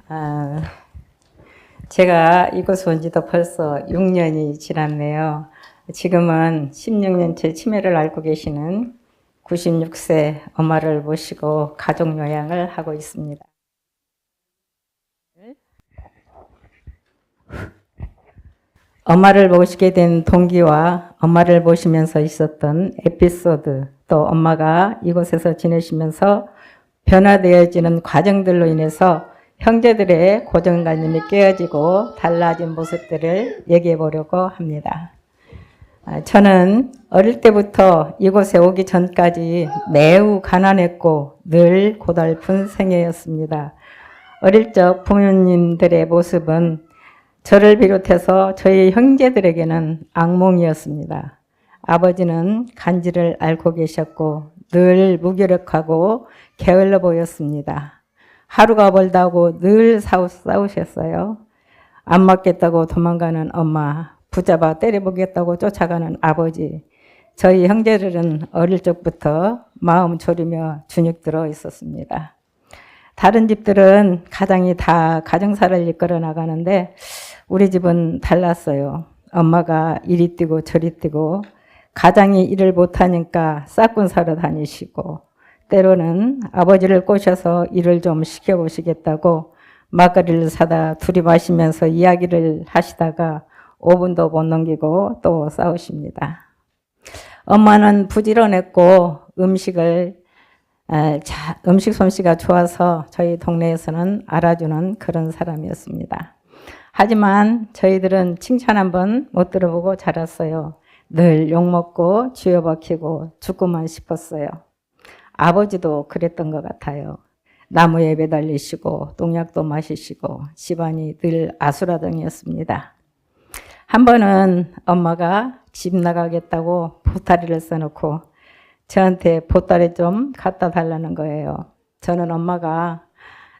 아, 제가 이곳에 온 지도 벌써 6년이 지났네요. 지금은 16년째 치매를 앓고 계시는 96세 엄마를 모시고 가족 요양을 하고 있습니다. 엄마를 모시게 된 동기와 엄마를 모시면서 있었던 에피소드, 또 엄마가 이곳에서 지내시면서 변화되어지는 과정들로 인해서 형제들의 고정관념이 깨어지고 달라진 모습들을 얘기해 보려고 합니다. 저는 어릴 때부터 이곳에 오기 전까지 매우 가난했고 늘 고달픈 생애였습니다. 어릴 적 부모님들의 모습은 저를 비롯해서 저희 형제들에게는 악몽이었습니다. 아버지는 간질을 앓고 계셨고 늘 무기력하고 게을러 보였습니다. 하루가 멀다고 늘 싸우셨어요. 안 맞겠다고 도망가는 엄마, 붙잡아 때려보겠다고 쫓아가는 아버지. 저희 형제들은 어릴 적부터 마음 졸이며 주눅 들어 있었습니다. 다른 집들은 가장이 다 가정사를 이끌어 나가는데 우리 집은 달랐어요. 엄마가 이리 뛰고 저리 뛰고 가장이 일을 못하니까 싹군 사러 다니시고 때로는 아버지를 꼬셔서 일을 좀 시켜보시겠다고 막걸리를 사다 둘이 마시면서 이야기를 하시다가 5분도 못 넘기고 또 싸우십니다. 엄마는 부지런했고 음식 솜씨가 좋아서 저희 동네에서는 알아주는 그런 사람이었습니다. 하지만 저희들은 칭찬 한번 못 들어보고 자랐어요. 늘 욕먹고 쥐어박히고 죽고만 싶었어요. 아버지도 그랬던 것 같아요. 나무에 매달리시고 똥약도 마시시고 집안이 늘 아수라장이었습니다. 한 번은 엄마가 집 나가겠다고 보따리를 써놓고 저한테 보따리 좀 갖다 달라는 거예요. 저는 엄마가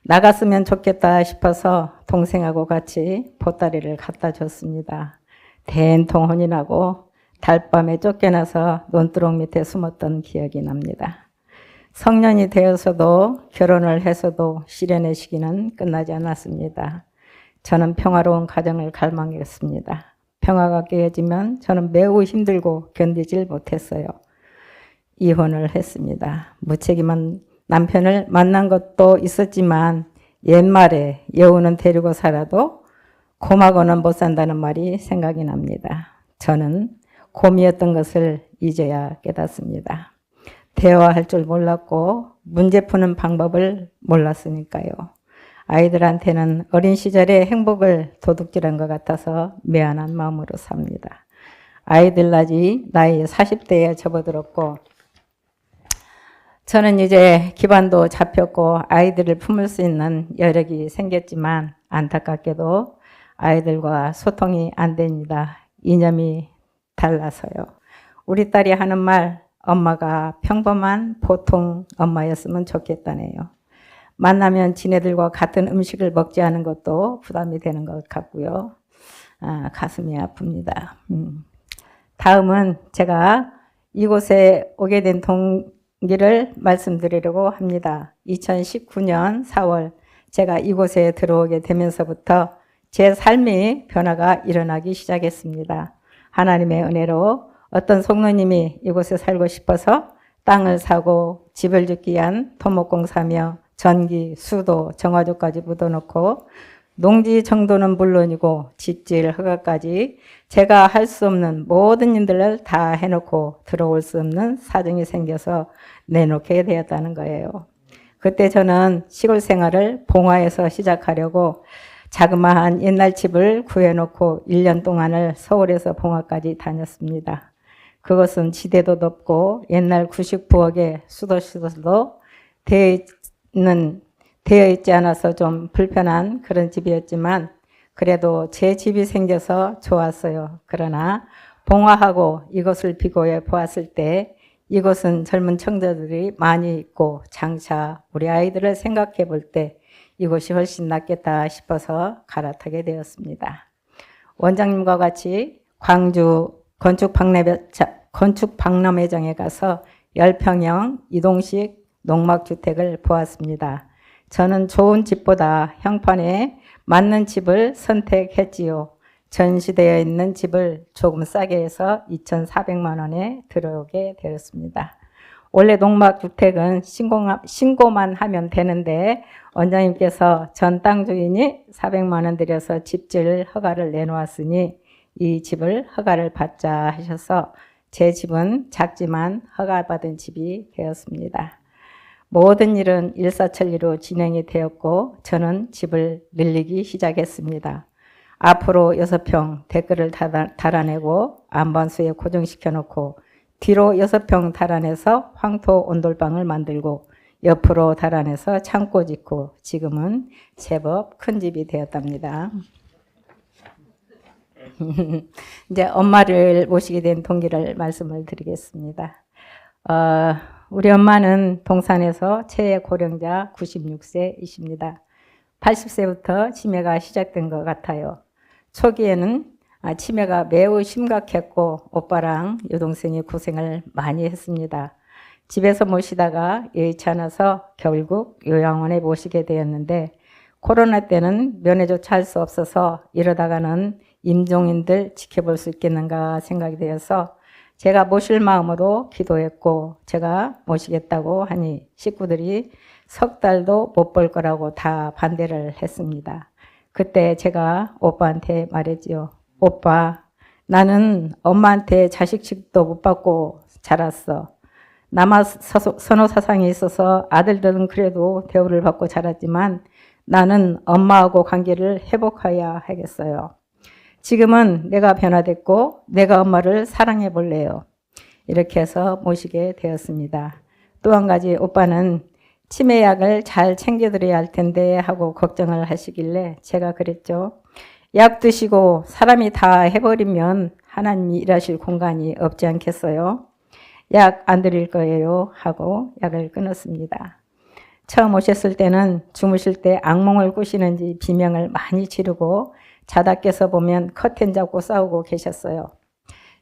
나갔으면 좋겠다 싶어서 동생하고 같이 보따리를 갖다 줬습니다. 된통 혼이 나고 달밤에 쫓겨나서 논두렁 밑에 숨었던 기억이 납니다. 성년이 되어서도 결혼을 해서도 시련의 시기는 끝나지 않았습니다. 저는 평화로운 가정을 갈망했습니다. 평화가 깨어지면 저는 매우 힘들고 견디질 못했어요. 이혼을 했습니다. 무책임한 남편을 만난 것도 있었지만 옛말에 여우는 데리고 살아도 곰하고는 못 산다는 말이 생각이 납니다. 저는 곰이었던 것을 이제야 깨닫습니다. 대화할 줄 몰랐고 문제 푸는 방법을 몰랐으니까요. 아이들한테는 어린 시절의 행복을 도둑질한 것 같아서 미안한 마음으로 삽니다. 아이들 나이 40대에 접어들었고 저는 이제 기반도 잡혔고 아이들을 품을 수 있는 여력이 생겼지만 안타깝게도 아이들과 소통이 안 됩니다. 이념이 달라서요. 우리 딸이 하는 말, 엄마가 평범한 보통 엄마였으면 좋겠다네요. 만나면 지네들과 같은 음식을 먹지 않은 것도 부담이 되는 것 같고요. 가슴이 아픕니다. 다음은 제가 이곳에 오게 된 동기를 말씀드리려고 합니다. 2019년 4월 제가 이곳에 들어오게 되면서부터 제 삶의 변화가 일어나기 시작했습니다. 하나님의 은혜로 어떤 성도님이 이곳에 살고 싶어서 땅을 사고 집을 짓기 위한 토목공사며 전기, 수도, 정화조까지 묻어놓고 농지 정도는 물론이고 집질 허가까지 제가 할 수 없는 모든 일들을 다 해놓고 들어올 수 없는 사정이 생겨서 내놓게 되었다는 거예요. 그때 저는 시골 생활을 봉화에서 시작하려고 자그마한 옛날 집을 구해놓고 1년 동안을 서울에서 봉화까지 다녔습니다. 그것은 지대도 높고 옛날 99억의 수도시설도 되어 있지 않아서 좀 불편한 그런 집이었지만 그래도 제 집이 생겨서 좋았어요. 그러나 봉화하고 이것을 비교해 보았을 때 이곳은 젊은 청자들이 많이 있고 장차 우리 아이들을 생각해 볼 때 이곳이 훨씬 낫겠다 싶어서 갈아타게 되었습니다. 원장님과 같이 광주 건축박람회장에 가서 10평형 이동식 농막주택을 보았습니다. 저는 좋은 집보다 형편에 맞는 집을 선택했지요. 전시되어 있는 집을 조금 싸게 해서 2,400만 원에 들어오게 되었습니다. 원래 농막주택은 신고만 하면 되는데 원장님께서 전 땅 주인이 400만 원 들여서 집질 허가를 내놓았으니 이 집을 허가를 받자 하셔서 제 집은 작지만 허가받은 집이 되었습니다. 모든 일은 일사천리로 진행이 되었고 저는 집을 늘리기 시작했습니다. 앞으로 6평 댓글을 달아내고 안반수에 고정시켜 놓고 뒤로 6평 달아내서 황토 온돌방을 만들고 옆으로 달아내서 창고 짓고 지금은 제법 큰 집이 되었답니다. 이제 엄마를 모시게 된 동기를 말씀을 드리겠습니다. 우리 엄마는 동산에서 최애 고령자 96세이십니다. 80세부터 치매가 시작된 것 같아요. 초기에는 치매가 매우 심각했고 오빠랑 여동생이 고생을 많이 했습니다. 집에서 모시다가 여의치 않아서 결국 요양원에 모시게 되었는데 코로나 때는 면회조차 할 수 없어서 이러다가는 임종인들 지켜볼 수 있겠는가 생각이 되어서 제가 모실 마음으로 기도했고 제가 모시겠다고 하니 식구들이 석 달도 못 볼 거라고 다 반대를 했습니다. 그때 제가 오빠한테 말했지요. 오빠, 나는 엄마한테 자식식도 못 받고 자랐어. 남아 선호 사상이 있어서 아들들은 그래도 대우를 받고 자랐지만 나는 엄마하고 관계를 회복해야 하겠어요. 지금은 내가 변화됐고 내가 엄마를 사랑해 볼래요. 이렇게 해서 모시게 되었습니다. 또 한 가지 오빠는 치매약을 잘 챙겨드려야 할 텐데 하고 걱정을 하시길래 제가 그랬죠. 약 드시고 사람이 다 해버리면 하나님이 일하실 공간이 없지 않겠어요? 약 안 드릴 거예요 하고 약을 끊었습니다. 처음 오셨을 때는 주무실 때 악몽을 꾸시는지 비명을 많이 지르고 자다 깨서 보면 커튼 잡고 싸우고 계셨어요.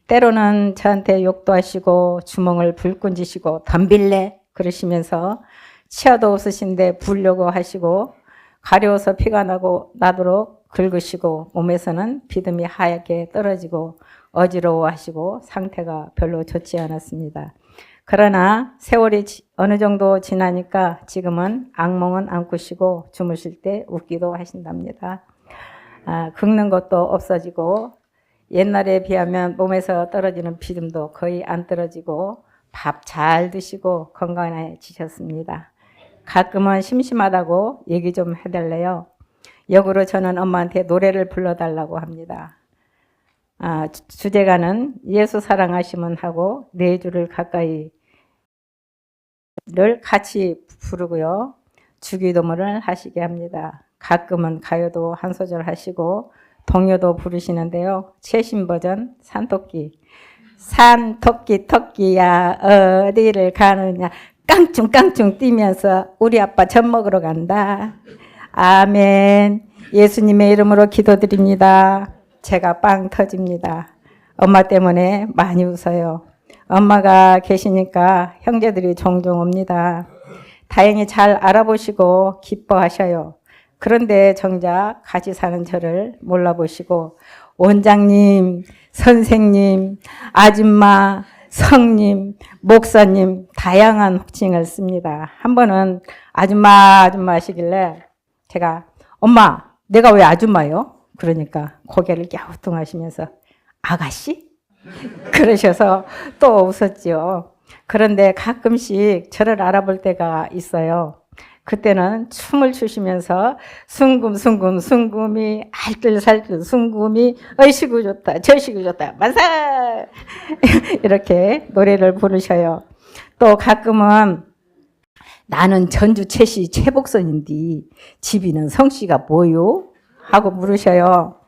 때로는 저한테 욕도 하시고 주먹을 불끈 쥐시고 덤빌래 그러시면서 치아도 없으신데 부려고 하시고 가려워서 피가 나도록 긁으시고 몸에서는 비듬이 하얗게 떨어지고 어지러워하시고 상태가 별로 좋지 않았습니다. 그러나 세월이 어느 정도 지나니까 지금은 악몽은 안 꾸시고 주무실 때 웃기도 하신답니다. 긁는 것도 없어지고 옛날에 비하면 몸에서 떨어지는 비듬도 거의 안 떨어지고 밥 잘 드시고 건강해지셨습니다. 가끔은 심심하다고 얘기 좀 해달래요. 역으로 저는 엄마한테 노래를 불러달라고 합니다. 주제가는 예수 사랑하시면 하고 네 줄을 가까이를 같이 부르고요. 주기도문을 하시게 합니다. 가끔은 가요도 한 소절 하시고 동요도 부르시는데요. 최신 버전 산토끼. 산토끼 토끼야 어디를 가느냐 깡충깡충 뛰면서 우리 아빠 젖 먹으러 간다. 아멘. 예수님의 이름으로 기도드립니다. 제가 빵 터집니다. 엄마 때문에 많이 웃어요. 엄마가 계시니까 형제들이 종종 옵니다. 다행히 잘 알아보시고 기뻐하셔요. 그런데 정작 같이 사는 저를 몰라보시고 원장님, 선생님, 아줌마, 성님, 목사님 다양한 호칭을 씁니다. 한 번은 아줌마 하시길래 제가 엄마 내가 왜 아줌마요? 그러니까 고개를 갸우뚱하시면서 아가씨? 그러셔서 또 웃었지요. 그런데 가끔씩 저를 알아볼 때가 있어요. 그때는 춤을 추시면서 숭금숭금이 알뜰살뜰 숭금이 어이시구 좋다 저시구 좋다 만사 이렇게 노래를 부르셔요. 또 가끔은 나는 전주 최씨 최복선인데 집이는 성씨가 뭐요? 하고 물으셔요.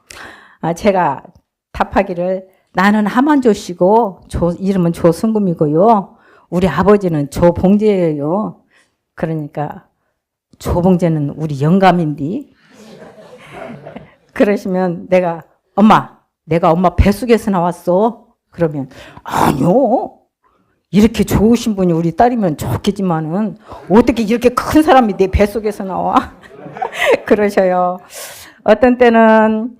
제가 답하기를 나는 하만조씨고 이름은 조승금이고요. 우리 아버지는 조봉재예요. 그러니까 조봉재는 우리 영감인데 그러시면 내가 엄마 뱃속에서 나왔어. 그러면 아니요. 이렇게 좋으신 분이 우리 딸이면 좋겠지만은 어떻게 이렇게 큰 사람이 내 뱃속에서 나와? 그러셔요. 어떤 때는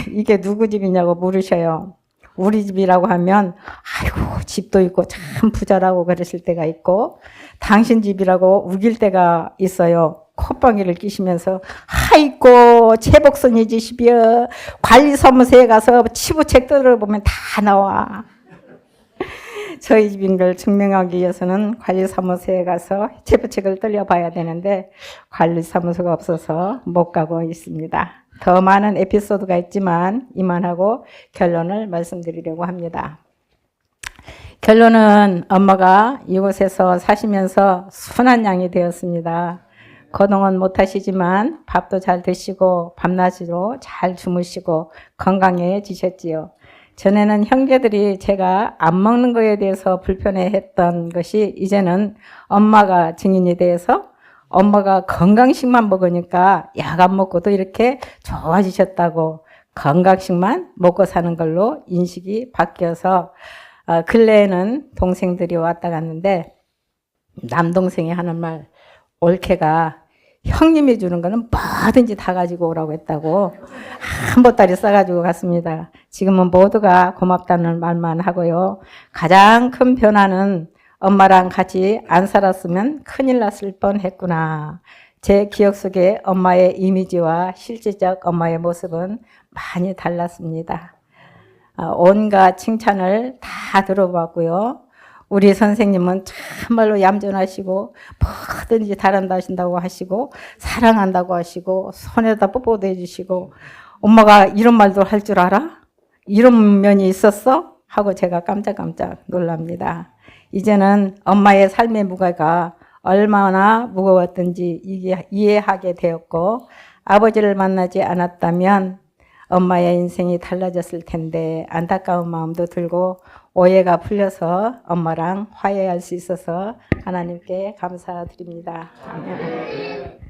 이게 누구 집이냐고 물으셔요. 우리 집이라고 하면 아이고 집도 있고 참 부자라고 그러실 때가 있고, 당신 집이라고 우길 때가 있어요. 콧방귀를 끼시면서 아이고 최복선이 집이여, 관리사무소에 가서 치부책 들어보면 다 나와. 저희 집인 걸 증명하기 위해서는 관리사무소에 가서 체부책을 들려봐야 되는데 관리사무소가 없어서 못 가고 있습니다. 더 많은 에피소드가 있지만 이만하고 결론을 말씀드리려고 합니다. 결론은 엄마가 이곳에서 사시면서 순한 양이 되었습니다. 거동은 못하시지만 밥도 잘 드시고 밤낮으로 잘 주무시고 건강해지셨지요. 전에는 형제들이 제가 안 먹는 거에 대해서 불편해했던 것이 이제는 엄마가 증인이 돼서 엄마가 건강식만 먹으니까 약 안 먹고도 이렇게 좋아지셨다고, 건강식만 먹고 사는 걸로 인식이 바뀌어서 근래에는 동생들이 왔다 갔는데 남동생이 하는 말, 올케가 형님이 주는 거는 뭐든지 다 가지고 오라고 했다고 한 보따리 싸가지고 갔습니다. 지금은 모두가 고맙다는 말만 하고요. 가장 큰 변화는 엄마랑 같이 안 살았으면 큰일 났을 뻔했구나. 제 기억 속에 엄마의 이미지와 실질적 엄마의 모습은 많이 달랐습니다. 온갖 칭찬을 다 들어봤고요. 우리 선생님은 참말로 얌전하시고 뭐든지 잘한다 하신다고 하시고 사랑한다고 하시고 손에다 뽀뽀도 해주시고, 엄마가 이런 말도 할 줄 알아? 이런 면이 있었어? 하고 제가 깜짝깜짝 놀랍니다. 이제는 엄마의 삶의 무게가 얼마나 무거웠던지 이해하게 되었고, 아버지를 만나지 않았다면 엄마의 인생이 달라졌을 텐데 안타까운 마음도 들고 오해가 풀려서 엄마랑 화해할 수 있어서 하나님께 감사드립니다. 아멘.